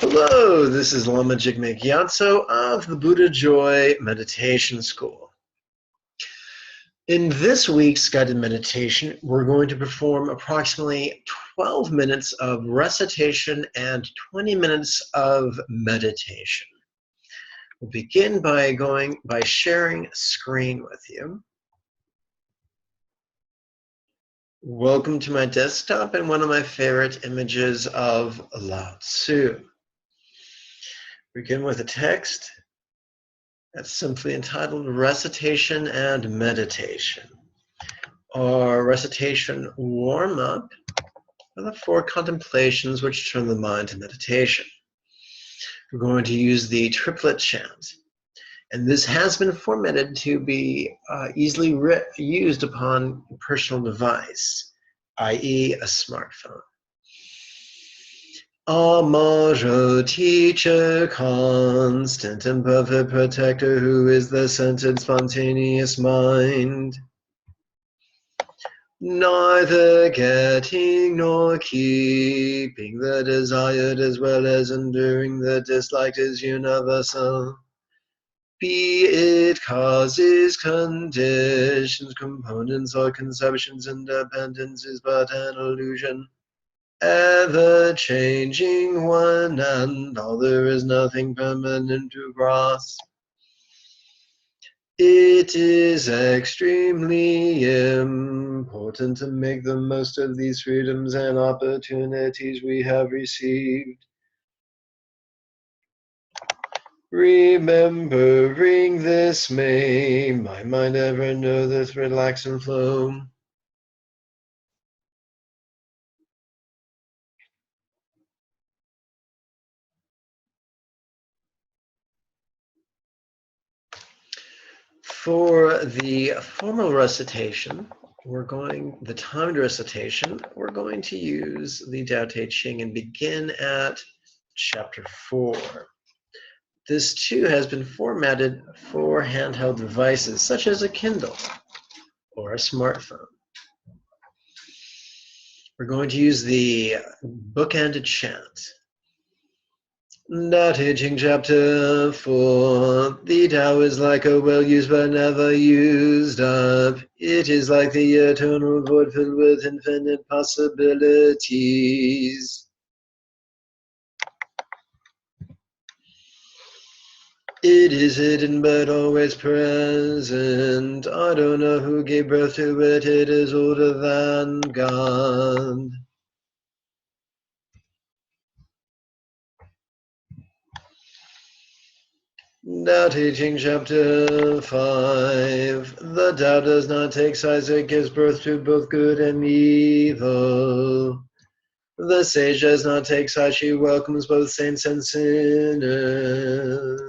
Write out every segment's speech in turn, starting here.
Hello, this is Lama Jigme Gyatso of the Buddha Joy Meditation School. In this week's guided meditation, we're going to perform approximately 12 minutes of recitation and 20 minutes of meditation. We'll begin by sharing a screen with you. Welcome to my desktop and one of my favorite images of Lao Tzu. Begin with a text that's simply entitled Recitation and Meditation, or Recitation Warm-Up for the 4 contemplations which turn the mind to meditation. We're going to use the Triplet chant, and this has been formatted to be easily used upon a personal device, i.e. a smartphone. Amaro, teacher, constant and perfect protector, who is the centered, spontaneous mind, neither getting nor keeping the desired as well as enduring the disliked, is universal. Be it causes, conditions, components, or conceptions, independence is but an illusion. Ever-changing one and all, there is nothing permanent to grasp. It is extremely important to make the most of these freedoms and opportunities we have received. Remembering this, may my mind ever know this relax and flow. For the formal recitation, the timed recitation, we're going to use the Tao Te Ching and begin at chapter 4. This too has been formatted for handheld devices such as a Kindle or a smartphone. We're going to use the bookended chant. Tao Te Ching chapter 4. The Tao is like a well used but never used up. It is like the eternal void filled with infinite possibilities. It is hidden but always present. I don't know who gave birth to it. It is older than God. Tao Te Ching chapter 5. The Tao does not take sides, it gives birth to both good and evil. The sage does not take sides, she welcomes both saints and sinners.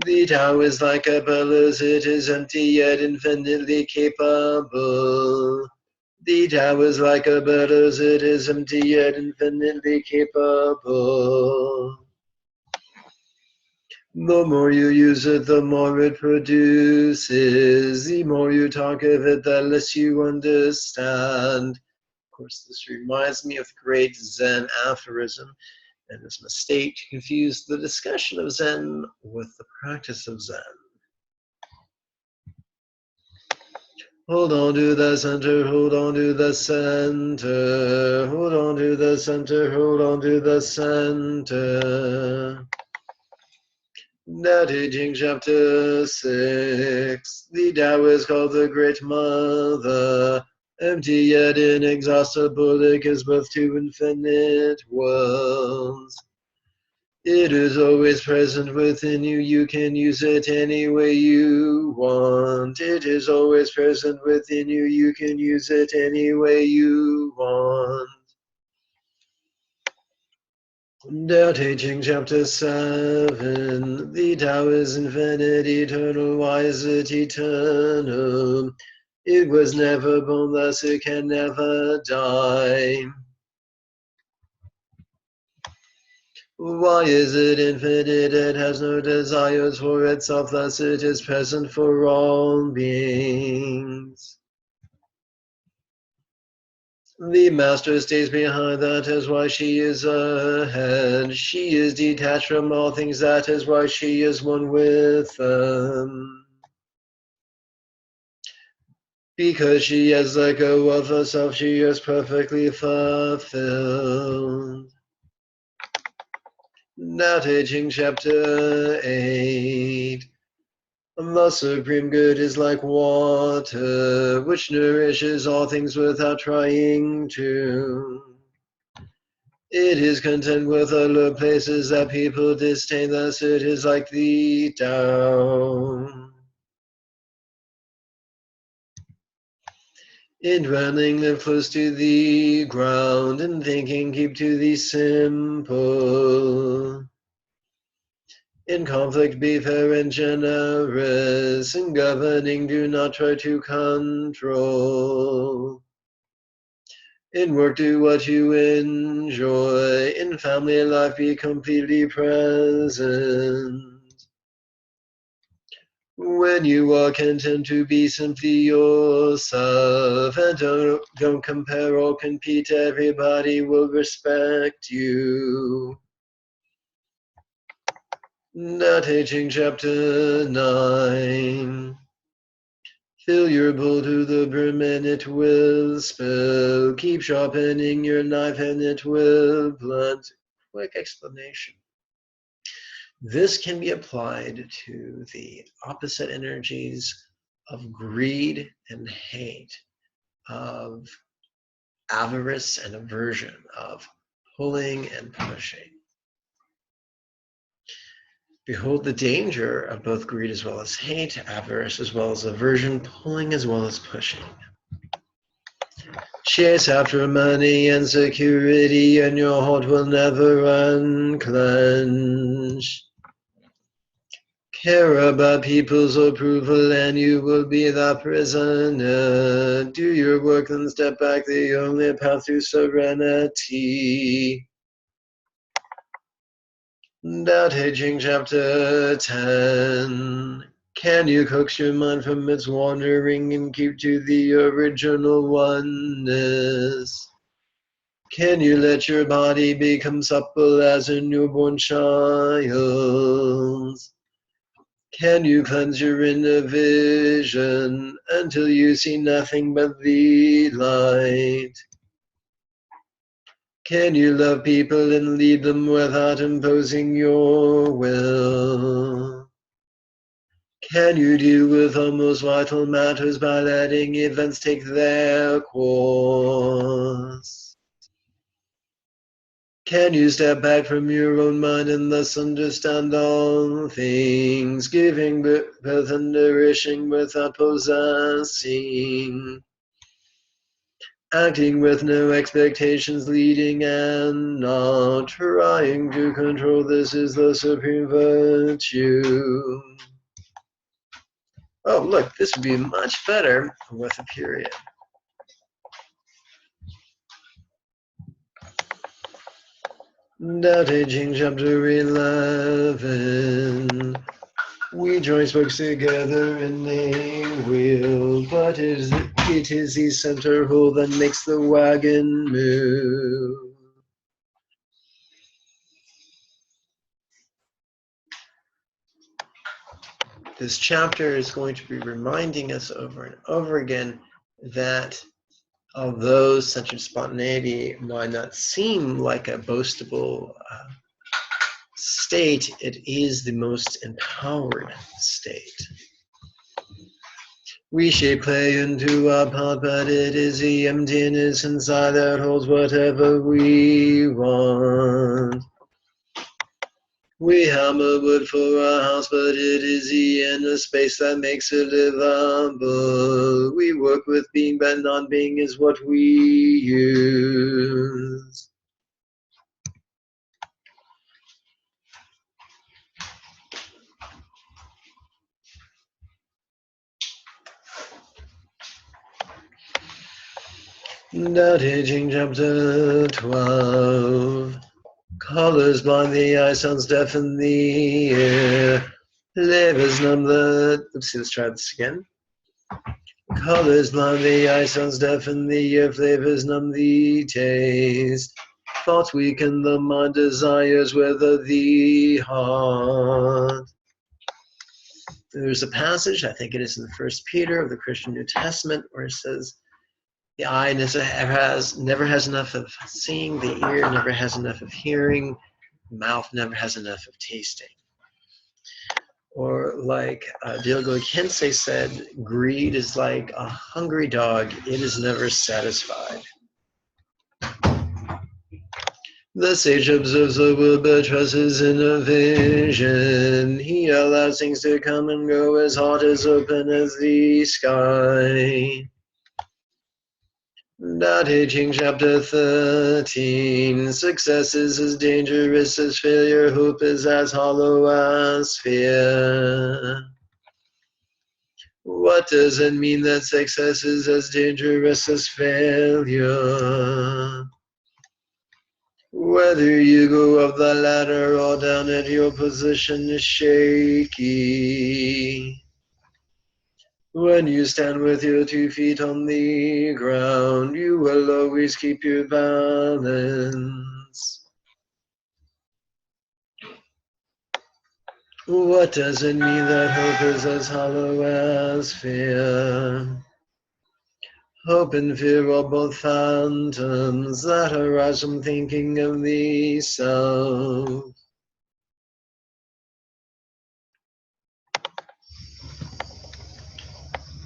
The Tao is like a bellows, it is empty yet infinitely capable. The Tao is like a bellows, it is empty yet infinitely capable. The more you use it, the more it produces. The more you talk of it, the less you understand. Of course, this reminds me of the great Zen aphorism, and it's a mistake to confuse the discussion of Zen with the practice of Zen. Hold on to the center, hold on to the center, hold on to the center, hold on to the center. Tao Te Ching chapter 6. The Tao is called the Great Mother, empty yet inexhaustible, it gives birth to infinite worlds. It is always present within you, you can use it any way you want. It is always present within you, you can use it any way you want. Tao Te Ching chapter 7. The Tao is infinite, eternal. Why is it eternal? It was never born, thus it can never die. Why is it infinite? It has no desires for itself, thus it is present for all beings. The master stays behind, that is why she is ahead. She is detached from all things, that is why she is one with them. Because she has let go of herself, she is perfectly fulfilled. Now teaching chapter 8. The supreme good is like water, which nourishes all things without trying to. It is content with all low places that people disdain, thus it is like the Tao. In dwelling, live close to the ground, in thinking, keep to the simple. In conflict, be fair and generous. In governing, do not try to control. In work, do what you enjoy. In family life, be completely present. When you are content to be simply yourself, and don't compare or compete, everybody will respect you. Now teaching chapter 9. Fill your bowl to the brim and it will spill. Keep sharpening your knife and it will blunt. Quick explanation. This can be applied to the opposite energies of greed and hate, of avarice and aversion, of pulling and pushing. Behold the danger of both greed as well as hate, avarice as well as aversion, pulling as well as pushing. Chase after money and security, and your heart will never unclench. Care about people's approval and you will be the prisoner. Do your work and step back, the only path to serenity. Tao Te Ching chapter 10. Can you coax your mind from its wandering and keep to the original oneness? Can you let your body become supple as a newborn child? Can you cleanse your inner vision until you see nothing but the light? Can you love people and lead them without imposing your will? Can you deal with the most vital matters by letting events take their course? Can you step back from your own mind and thus understand all things, giving birth and nourishing without possessing, acting with no expectations, leading and not trying to control? This is the supreme virtue. Oh, look, this would be much better with a period. Tao Te Ching chapter 11. We join spokes together in a wheel, but it is the center hole that makes the wagon move. This chapter is going to be reminding us over and over again that although centered spontaneity might not seem like a boastable state, it is the most empowered state. We shape clay into a pot, but it is the emptiness inside that holds whatever we want. We hammer wood for a house, but it is the inner space that makes it livable. We work with being, but non-being is what we use. Tao Te Ching chapter 12. Colors blind the eye, sounds deafen the ear. Livers numb the... Oopsie, let's try this again. Colors blind the eye, sounds deafen the ear, flavors numb the taste. Thoughts weaken the mind, desires wither the heart. There's a passage, I think it is in 1 Peter of the Christian New Testament, where it says, the eye never has enough of seeing, the ear never has enough of hearing, the mouth never has enough of tasting. Or like Dilgo Kensei said, greed is like a hungry dog, it is never satisfied. The sage observes the world but trusts his inner vision. He allows things to come and go, his heart is open as the sky. Tao Te Ching Chapter 13. Success is as dangerous as failure, hope is as hollow as fear. What does it mean that success is as dangerous as failure? Whether you go up the ladder or down it, your position is shaky. When you stand with your 2 feet on the ground, you will always keep your balance. What does it mean that hope is as hollow as fear? Hope and fear are both phantoms that arise from thinking of the self.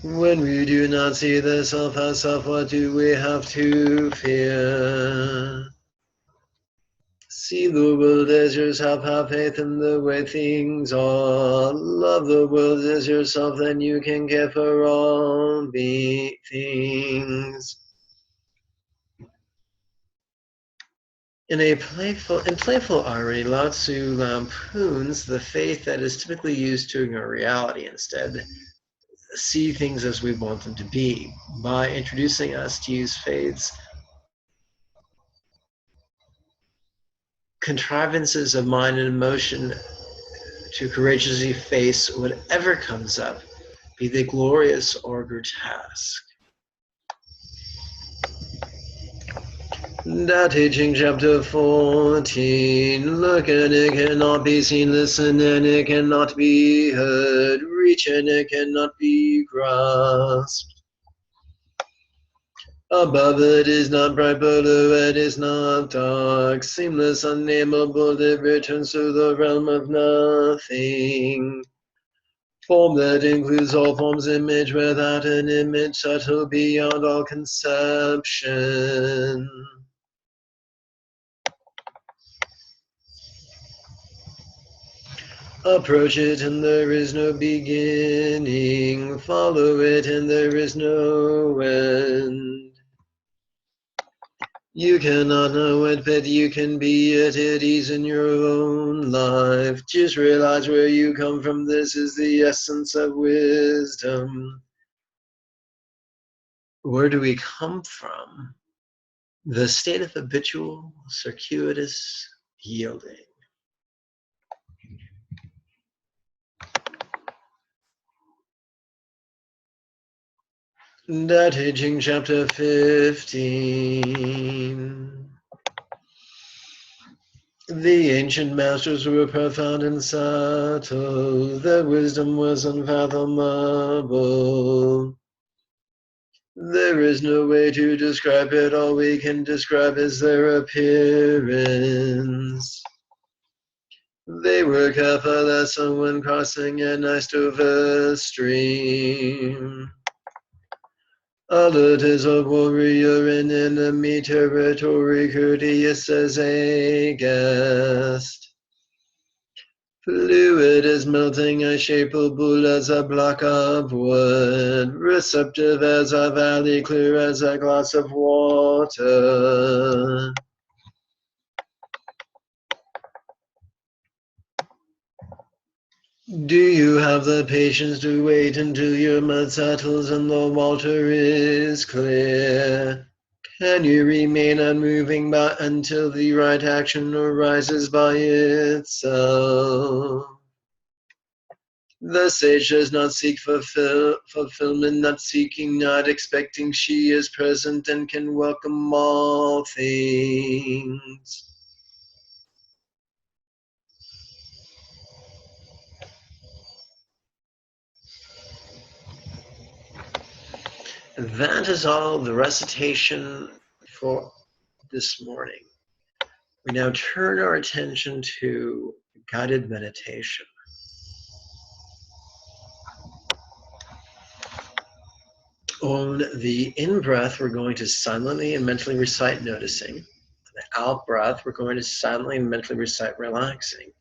When we do not see the self as self, what do we have to fear? See the world as yourself, have faith in the way things are. Love the world as yourself, then you can care for all things. In playful irony, Lao Tzu lampoons the faith that is typically used to ignore reality, instead see things as we want them to be, by introducing us to use faith's contrivances of mind and emotion to courageously face whatever comes up, be they glorious or grotesque. Tao Te Ching Chapter 14. Look and it cannot be seen, listen and it cannot be heard, reach and it cannot be grasped. Above it is not bright, below it is not dark, seamless, unnameable, it returns to the realm of nothing. Form that includes all forms, image without an image, subtle beyond all conception. Approach it and there is no beginning, follow it and there is no end. You cannot know it, but you can be at ease in your own life. Just realize where you come from. This is the essence of wisdom. Where do we come from? The state of habitual, circuitous yielding. Tao Te Ching Chapter 15. The ancient masters were profound and subtle. Their wisdom was unfathomable. There is no way to describe it. All we can describe is their appearance. They were careful as someone crossing an iced-over stream. Alert as a warrior in enemy territory, courteous as a guest. Fluid as melting ice, shapeable as a block of wood, receptive as a valley, clear as a glass of water. Do you have the patience to wait until your mud settles and the water is clear? Can you remain unmoving until the right action arises by itself? The sage does not seek fulfillment, not seeking, not expecting. She is present and can welcome all things. That is all the recitation for this morning. We now turn our attention to guided meditation. On the in-breath, we're going to silently and mentally recite noticing. The out-breath, we're going to silently and mentally recite relaxing.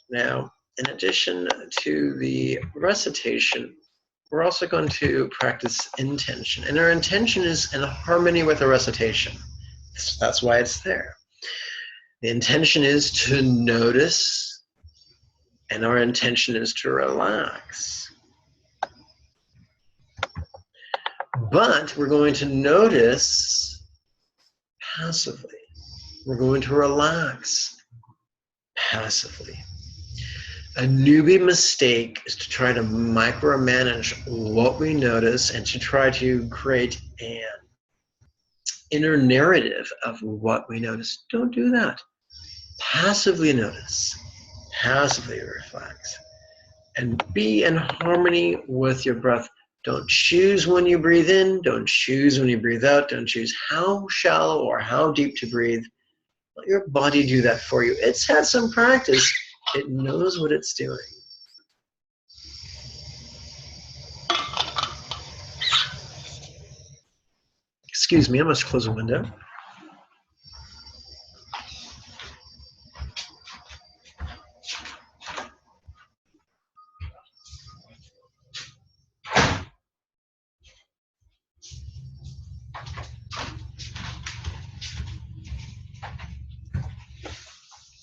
Now, in addition to the recitation, we're also going to practice intention. And our intention is in harmony with the recitation. That's why it's there. The intention is to notice, and our intention is to relax. But we're going to notice passively. We're going to relax passively. A newbie mistake is to try to micromanage what we notice and to try to create an inner narrative of what we notice. Don't do that. Passively notice, passively relax, and be in harmony with your breath. Don't choose when you breathe in, don't choose when you breathe out, don't choose how shallow or how deep to breathe. Let your body do that for you. It's had some practice. It knows what it's doing. Excuse me, I must close a window.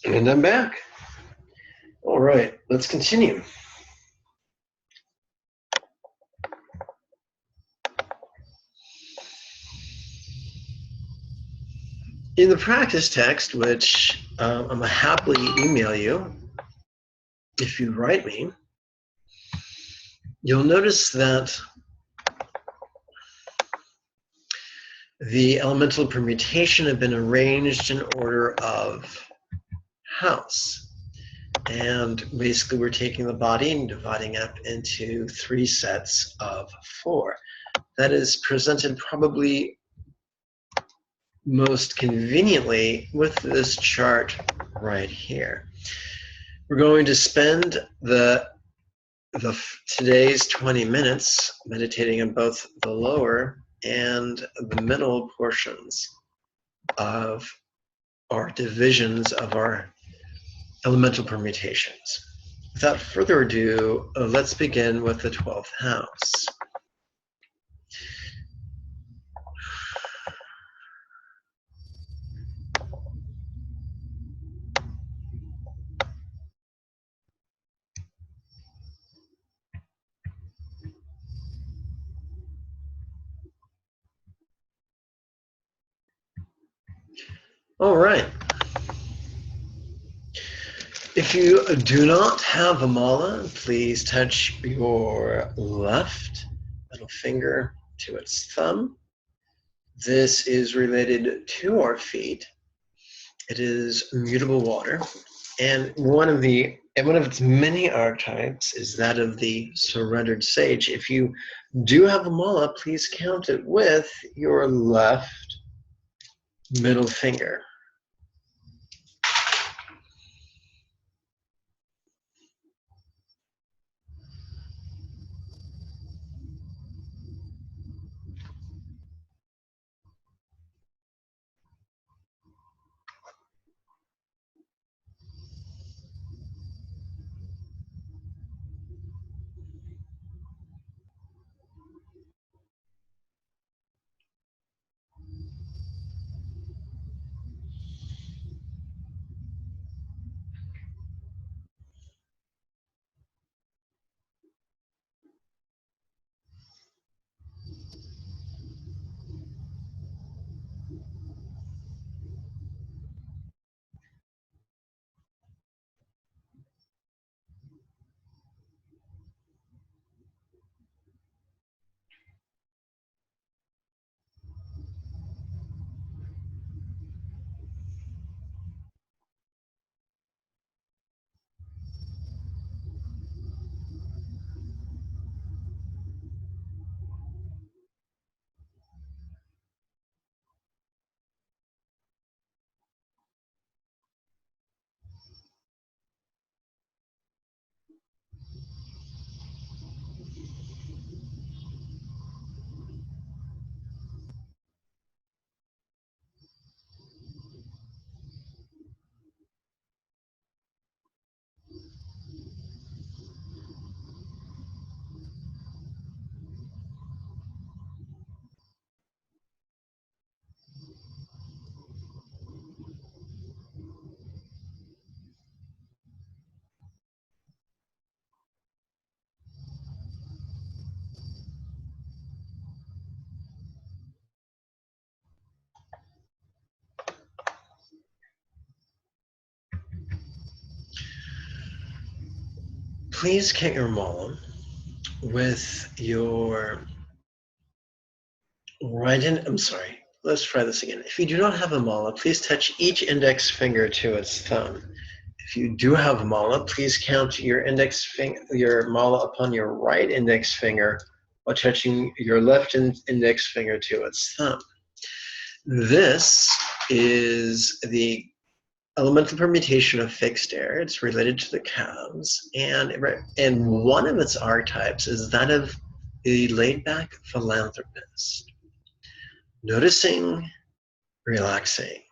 And I'm back. All right, let's continue. In the practice text, which I'm going to happily email you if you write me, you'll notice that the elemental permutation have been arranged in order of house. And basically we're taking the body and dividing up into 3 sets of 4. That is presented probably most conveniently with this chart right here. We're going to spend today's 20 minutes meditating on both the lower and the middle portions of our divisions of our elemental permutations. Without further ado, let's begin with the 12th house. All right. If you do not have a mala, please touch your left middle finger to its thumb. This is related to our feet. It is mutable water, and one of its many archetypes is that of the surrendered sage. If you do have a mala, please count it with your left middle finger. please count your mala with your right in, I'm sorry, let's try this again. If you do not have a mala, please touch each index finger to its thumb. If you do have a mala, please count your index finger, your mala upon your right index finger while touching your left index finger to its thumb. This is the elemental permutation of fixed air. It's related to the calves, and one of its archetypes is that of the laid-back philanthropist. Noticing, relaxing.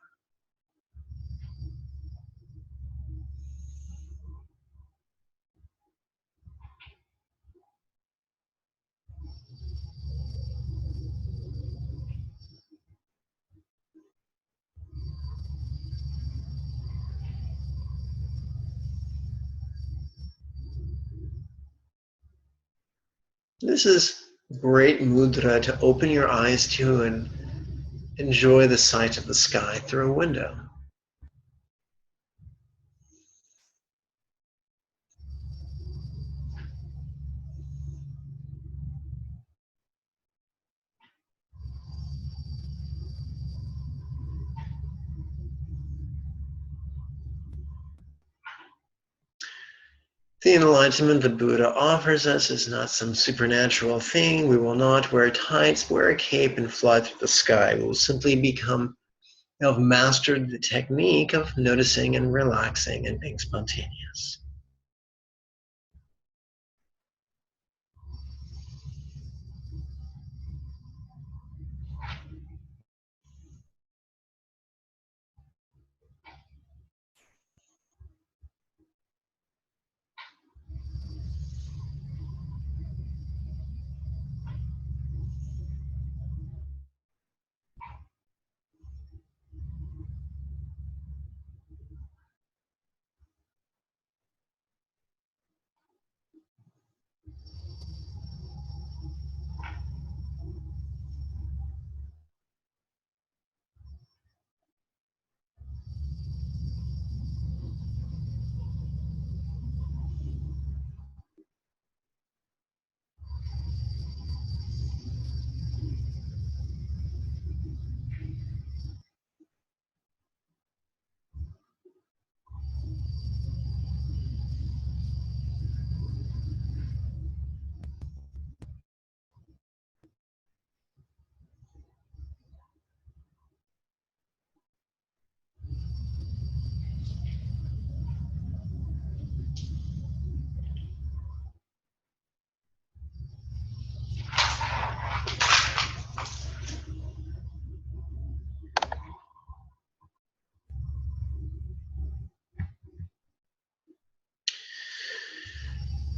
This is great mudra to open your eyes to and enjoy the sight of the sky through a window. The enlightenment the Buddha offers us is not some supernatural thing. We will not wear tights, wear a cape, and fly through the sky. We will simply have mastered the technique of noticing and relaxing and being spontaneous.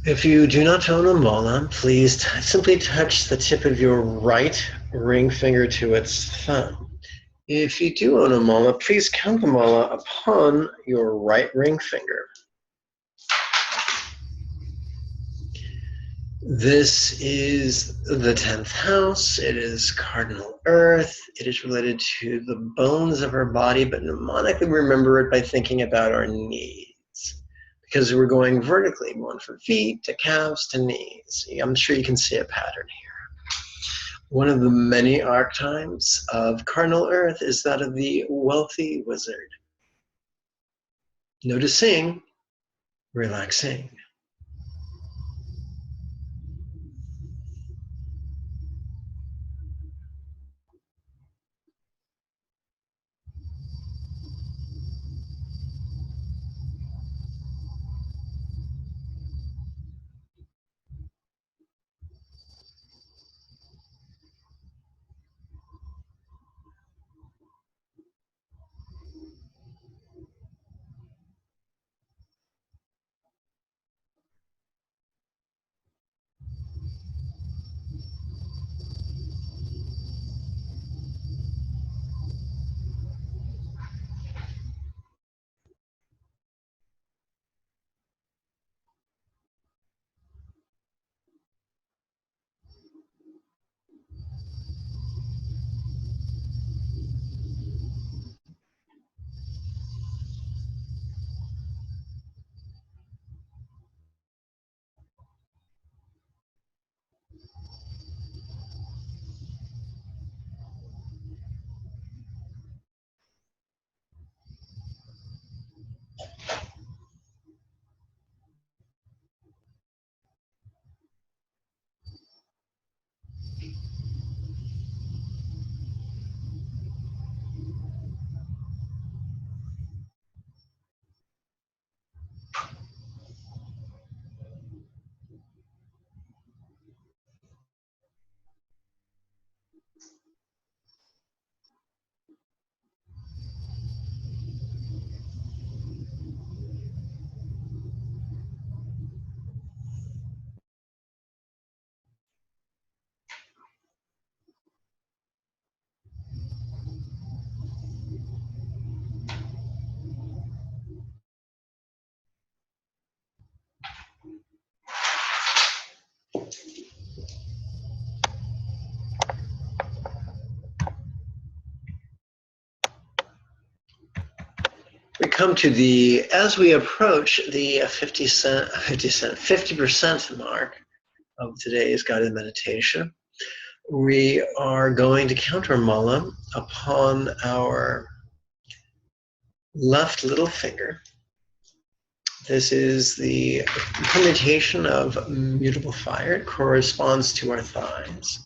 If you do not own a mala, please simply touch the tip of your right ring finger to its thumb. If you do own a mala, please count the mala upon your right ring finger. This is the 10th house. It is cardinal earth. It is related to the bones of our body, but mnemonically remember it by thinking about our knees. Because we're going vertically, going from feet to calves to knees. I'm sure you can see a pattern here. One of the many archetypes of cardinal earth is that of the wealthy wizard. Noticing, relaxing. We come to the, as we approach the 50% mark of today's guided meditation, we are going to count our mala upon our left little finger. This is the permutation of mutable fire. It corresponds to our thighs.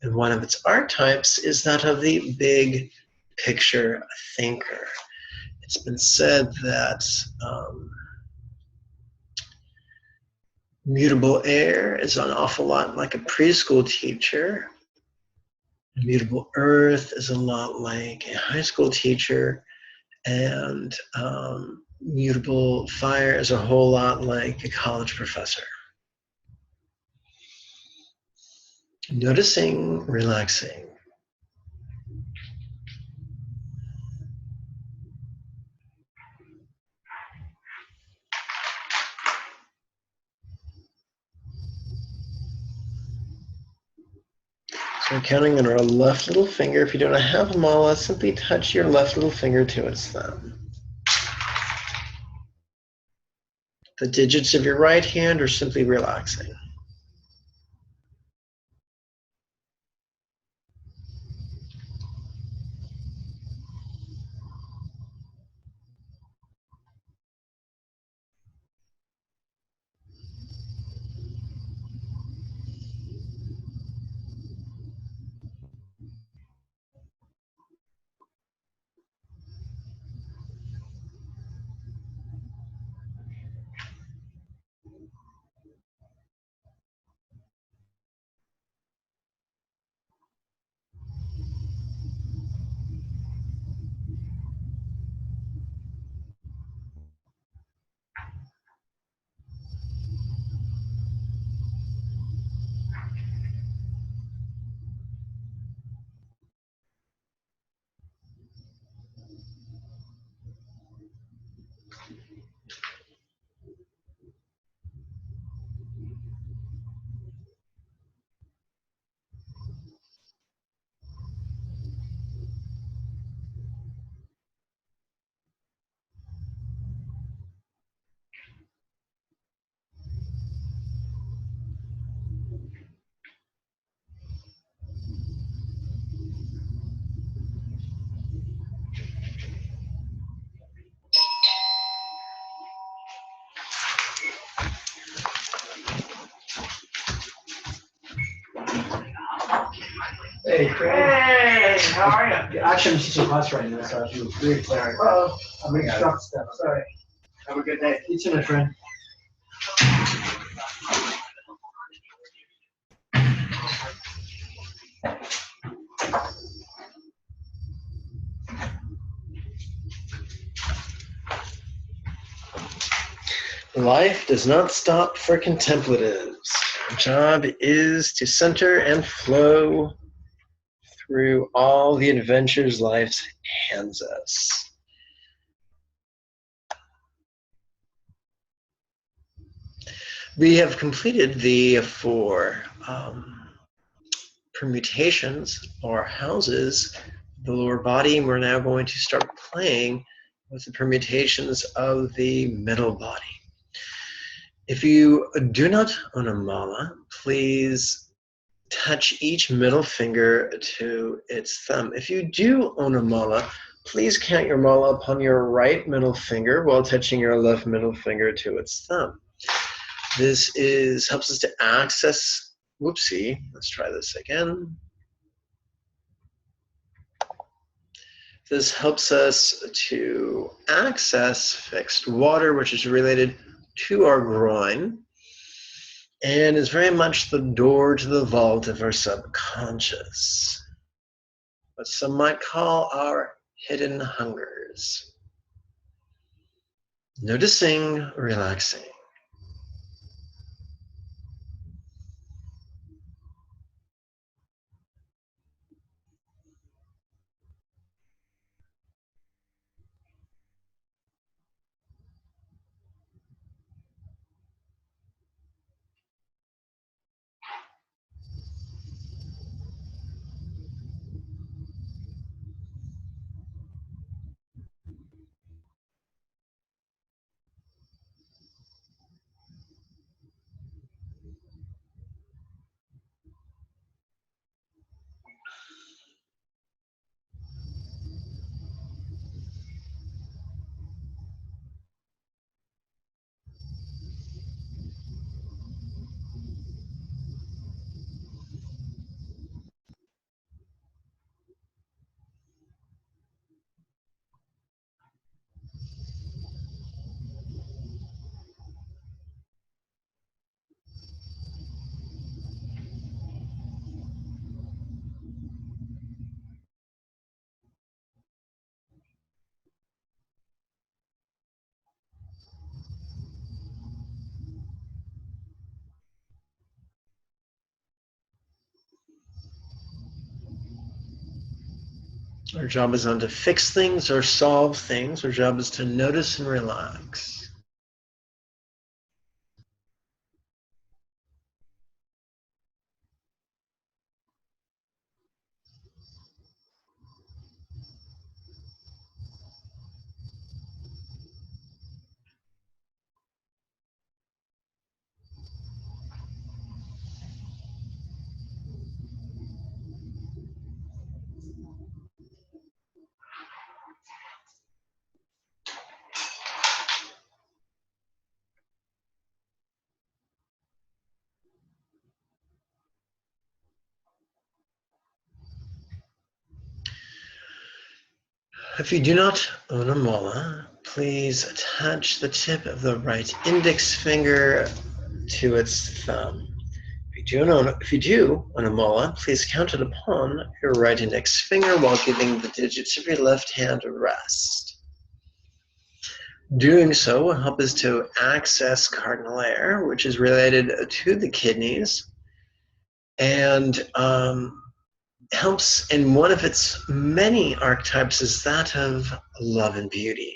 And one of its archetypes is that of the big picture thinker. It's been said that mutable air is an awful lot like a preschool teacher. Mutable earth is a lot like a high school teacher. And mutable fire is a whole lot like a college professor. Noticing, relaxing. So we're counting on our left little finger. If you don't have a mala, simply touch your left little finger to its thumb. The digits of your right hand are simply relaxing. Hey, Craig. Hey, how are you? Actually, I'm teaching class right now, so I feel really tired. Oh, I'm making short stuff. Sorry. Have a good day. You too, my friend. Life does not stop for contemplatives. Our job is to center and flow through all the adventures life hands us. We have completed the 4 permutations or houses of the lower body, and we're now going to start playing with the permutations of the middle body. If you do not own a mala, please touch each middle finger to its thumb. If you do own a mala, please count your mala upon your right middle finger while touching your left middle finger to its thumb. This helps us to access, whoopsie, let's try this again. This helps us to access fixed water, which is related to our groin, and is very much the door to the vault of our subconscious, what some might call our hidden hungers. Noticing, relaxing. Our job is not to fix things or solve things. Our job is to notice and relax. If you do not own a mola, please attach the tip of the right index finger to its thumb. If you do own a mola, please count it upon your right index finger while giving the digits of your left hand a rest. Doing so will help us to access cardinal air, which is related to the kidneys, and helps in one of its many archetypes is that of love and beauty.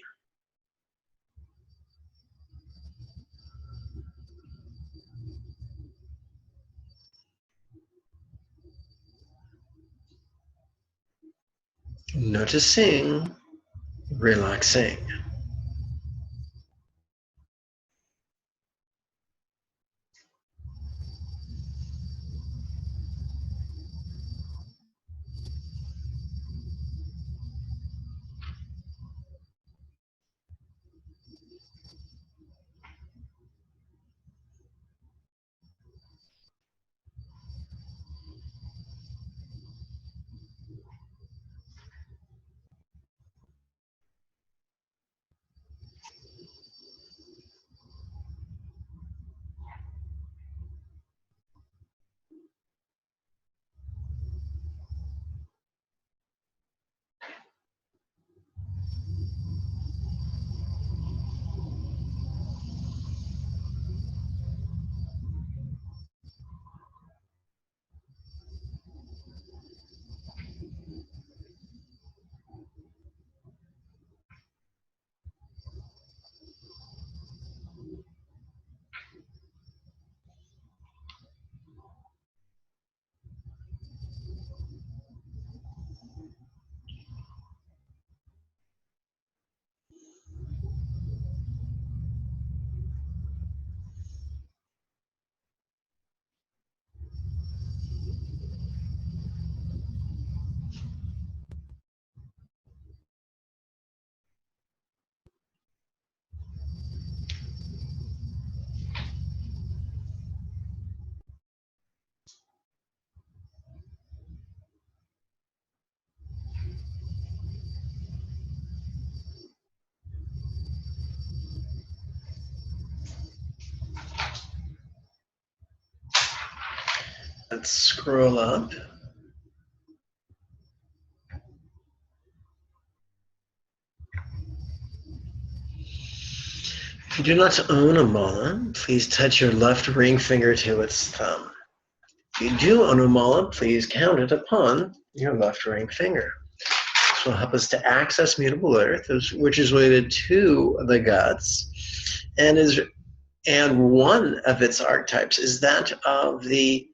Noticing, relaxing. Let's scroll up. If you do not own a mola, please touch your left ring finger to its thumb. If you do own a mola, please count it upon your left ring finger. This will help us to access mutable earth, which is related to the guts, and one of its archetypes is that of the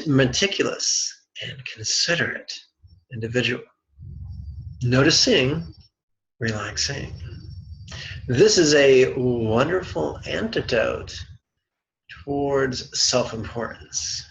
meticulous and considerate individual. Noticing, relaxing. This is a wonderful antidote towards self-importance.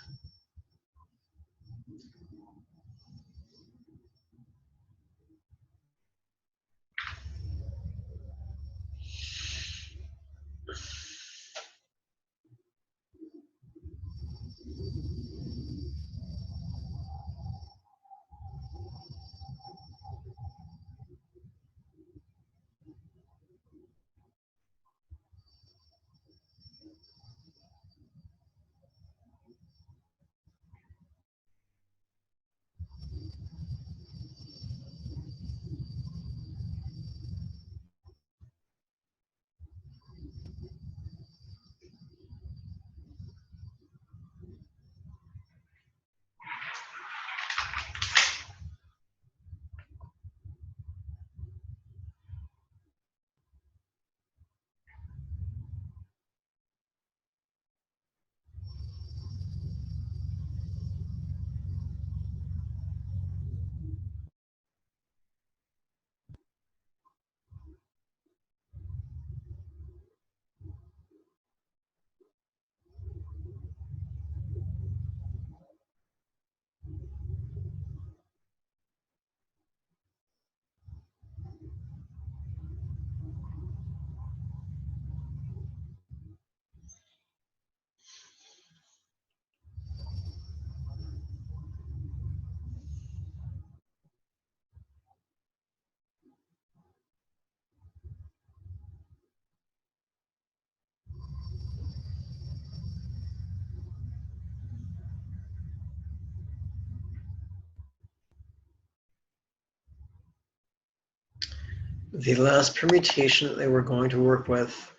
the last permutation that they were going to work with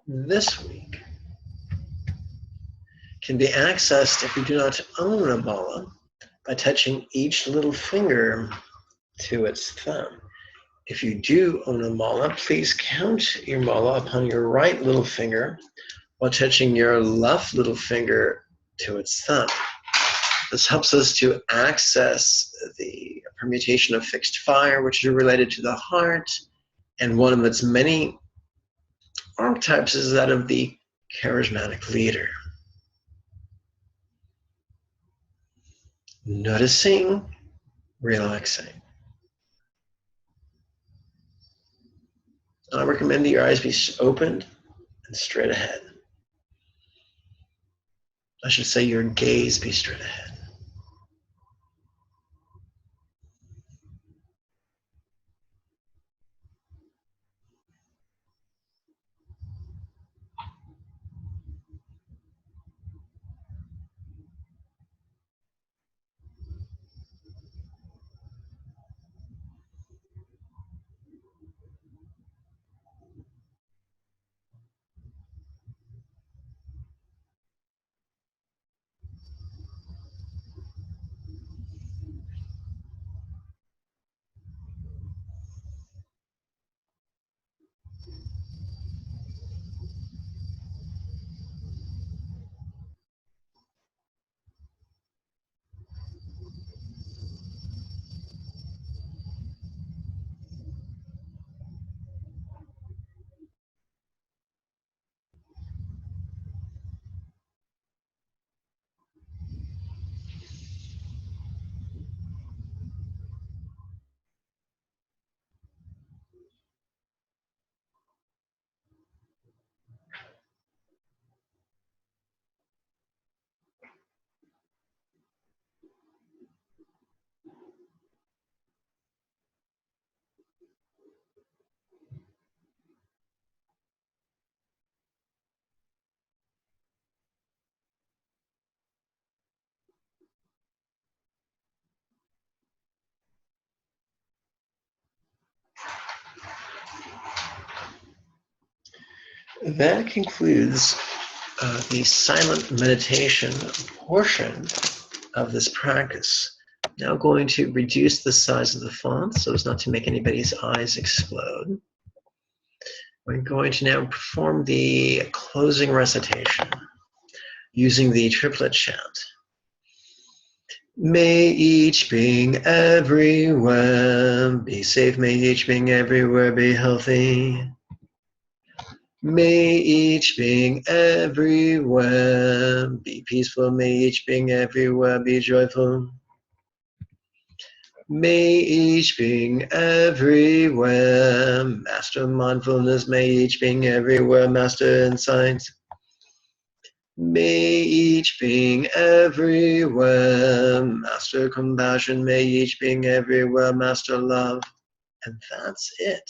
this week can be accessed if you do not own a mala by touching each little finger to its thumb. If you do own a mala, please count your mala upon your right little finger while touching your left little finger to its thumb. This helps us to access the permutation of fixed fire, which is related to the heart, and one of its many archetypes is that of the charismatic leader. Noticing, relaxing. I recommend that your eyes be opened and straight ahead. I should say your gaze be straight ahead. That concludes the silent meditation portion of this practice. Now going to reduce the size of the font so as not to make anybody's eyes explode. We're going to now perform the closing recitation using the triplet chant. May each being everywhere be safe, may each being everywhere be healthy. May each being everywhere be peaceful, may each being everywhere be joyful. May each being everywhere master mindfulness, may each being everywhere master insight. May each being everywhere master compassion, may each being everywhere master love. And that's it.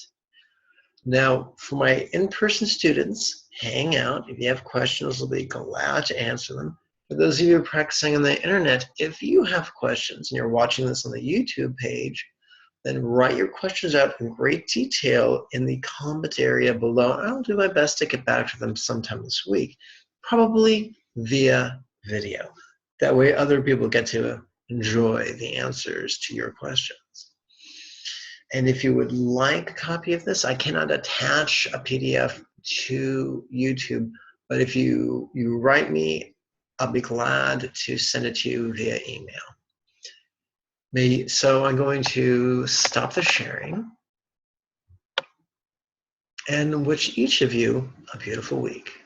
Now, for my in-person students, hang out. If you have questions, I'll be glad to answer them. For those of you who are practicing on the internet, if you have questions and you're watching this on the YouTube page, then write your questions out in great detail in the comment area below. I'll do my best to get back to them sometime this week, probably via video. That way other people get to enjoy the answers to your questions. And if you would like a copy of this, I cannot attach a PDF to YouTube, but if you write me, I'll be glad to send it to you via email. So I'm going to stop the sharing and wish each of you a beautiful week.